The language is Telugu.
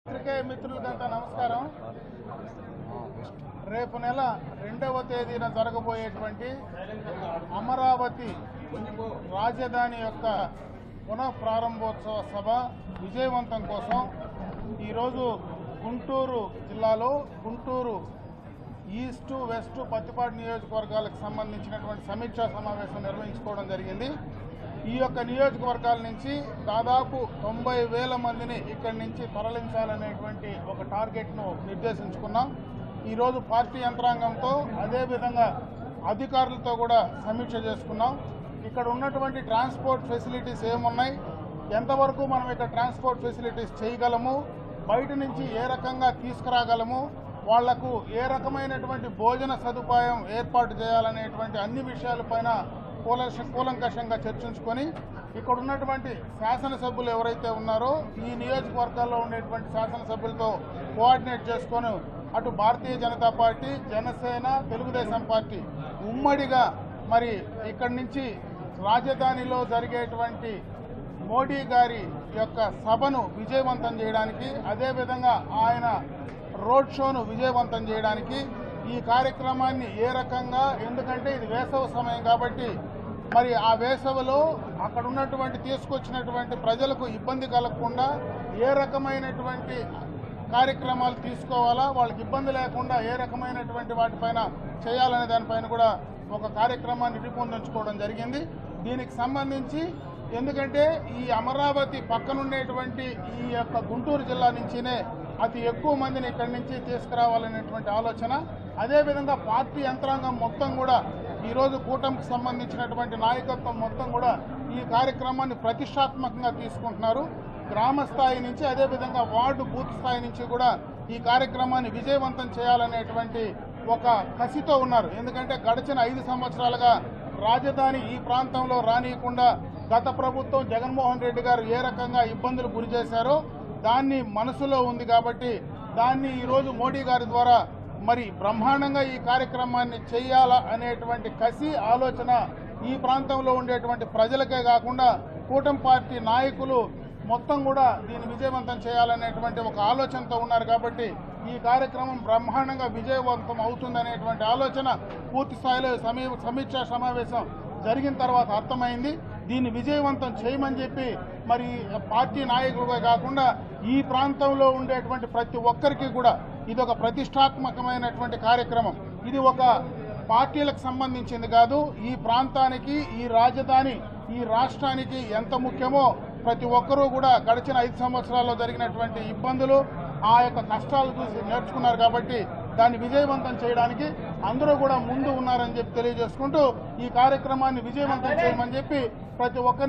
మిత్రులకంతా నమస్కారం. రేపు నెల 2వ తేదీన జరగబోయేటువంటి అమరావతి రాజధాని యొక్క పునఃప్రారంభోత్సవ సభ విజయవంతం కోసం ఈరోజు గుంటూరు జిల్లాలో గుంటూరు ఈస్ట్ వెస్ట్ పత్తిపాడు నియోజకవర్గాలకు సంబంధించినటువంటి సమీక్షా సమావేశం నిర్వహించుకోవడం జరిగింది. ఈ యొక్క నియోజకవర్గాల నుంచి దాదాపు 90,000 మందిని ఇక్కడి నుంచి తరలించాలనేటువంటి ఒక టార్గెట్ను నిర్దేశించుకున్నాం. ఈరోజు పార్టీ యంత్రాంగంతో అదేవిధంగా అధికారులతో కూడా సమీక్ష చేసుకున్నాం. ఇక్కడ ఉన్నటువంటి ట్రాన్స్పోర్ట్ ఫెసిలిటీస్ ఏమున్నాయి, ఎంతవరకు మనం ఇక్కడ ట్రాన్స్పోర్ట్ ఫెసిలిటీస్ చేయగలము, బయట నుంచి ఏ రకంగా తీసుకురాగలము, వాళ్లకు ఏ రకమైనటువంటి భోజన సదుపాయం ఏర్పాటు చేయాలనేటువంటి అన్ని విషయాలపైన కూలంకషంగా చర్చించుకొని ఇక్కడ ఉన్నటువంటి శాసనసభ్యులు ఎవరైతే ఉన్నారో ఈ నియోజకవర్గాల్లో ఉండేటువంటి శాసనసభ్యులతో కోఆర్డినేట్ చేసుకొని అటు భారతీయ జనతా పార్టీ, జనసేన, తెలుగుదేశం పార్టీ ఉమ్మడిగా మరి ఇక్కడి నుంచి రాజధానిలో జరిగేటువంటి మోడీ గారి యొక్క సభను విజయవంతం చేయడానికి, అదేవిధంగా ఆయన రోడ్ షోను విజయవంతం చేయడానికి ఈ కార్యక్రమాన్ని ఏ రకంగా, ఎందుకంటే ఇది వేసవ సమయం కాబట్టి మరి ఆ వేసవిలో అక్కడ ఉన్నటువంటి తీసుకొచ్చినటువంటి ప్రజలకు ఇబ్బంది కలగకుండా ఏ రకమైనటువంటి కార్యక్రమాలు తీసుకోవాలా, వాళ్ళకి ఇబ్బంది లేకుండా ఏ రకమైనటువంటి వాటిపైన చేయాలనే దానిపైన కూడా ఒక కార్యక్రమాన్ని రూపొందించుకోవడం జరిగింది. దీనికి సంబంధించి ఎందుకంటే ఈ అమరావతి పక్కనుండేటువంటి ఈ యొక్క గుంటూరు జిల్లా నుంచినే అతి ఎక్కువ మందిని ఇక్కడి నుంచి తీసుకురావాలనేటువంటి ఆలోచన, అదేవిధంగా పార్టీ యంత్రాంగం మొత్తం కూడా ఈరోజు కూటమికి సంబంధించినటువంటి నాయకత్వం మొత్తం కూడా ఈ కార్యక్రమాన్ని ప్రతిష్టాత్మకంగా తీసుకుంటున్నారు. గ్రామ స్థాయి నుంచి అదేవిధంగా వార్డు బూత్ స్థాయి నుంచి కూడా ఈ కార్యక్రమాన్ని విజయవంతం చేయాలనేటువంటి ఒక కసితో ఉన్నారు. ఎందుకంటే గడిచిన 5 సంవత్సరాలుగా రాజధాని ఈ ప్రాంతంలో రానియకుండా గత ప్రభుత్వం జగన్మోహన్ రెడ్డి గారు ఏ రకంగా ఇబ్బందులు గురి చేశారో దాన్ని మనసులో ఉంది కాబట్టి దాన్ని ఈరోజు మోడీ గారి ద్వారా మరి బ్రహ్మాండంగా ఈ కార్యక్రమాన్ని చేయాలా అనేటువంటి కసి ఆలోచన ఈ ప్రాంతంలో ఉండేటువంటి ప్రజలకే కాకుండా కూటమి పార్టీ నాయకులు మొత్తం కూడా దీన్ని విజయవంతం చేయాలనేటువంటి ఒక ఆలోచనతో ఉన్నారు. కాబట్టి ఈ కార్యక్రమం బ్రహ్మాండంగా విజయవంతం అవుతుందనేటువంటి ఆలోచన పూర్తి స్థాయిలో సమీక్షా సమావేశం జరిగిన తర్వాత అర్థమైంది. దీన్ని విజయవంతం చేయమని చెప్పి మరి పార్టీ నాయకులుగా కాకుండా ఈ ప్రాంతంలో ఉండేటువంటి ప్రతి ఒక్కరికి కూడా ఇది ఒక ప్రతిష్టాత్మకమైనటువంటి కార్యక్రమం. ఇది ఒక పార్టీలకు సంబంధించింది కాదు. ఈ ప్రాంతానికి, ఈ రాజధాని, ఈ రాష్ట్రానికి ఎంత ముఖ్యమో ప్రతి ఒక్కరూ కూడా గడిచిన 5 సంవత్సరాల్లో జరిగినటువంటి ఇబ్బందులు, ఆ యొక్క కష్టాలు చూసి నేర్చుకున్నారు. కాబట్టి దాన్ని విజయవంతం చేయడానికి అందరూ కూడా ముందు ఉన్నారని చెప్పి తెలియజేసుకుంటూ ఈ కార్యక్రమాన్ని విజయవంతం చేయమని చెప్పి ప్రతి ఒక్కరిని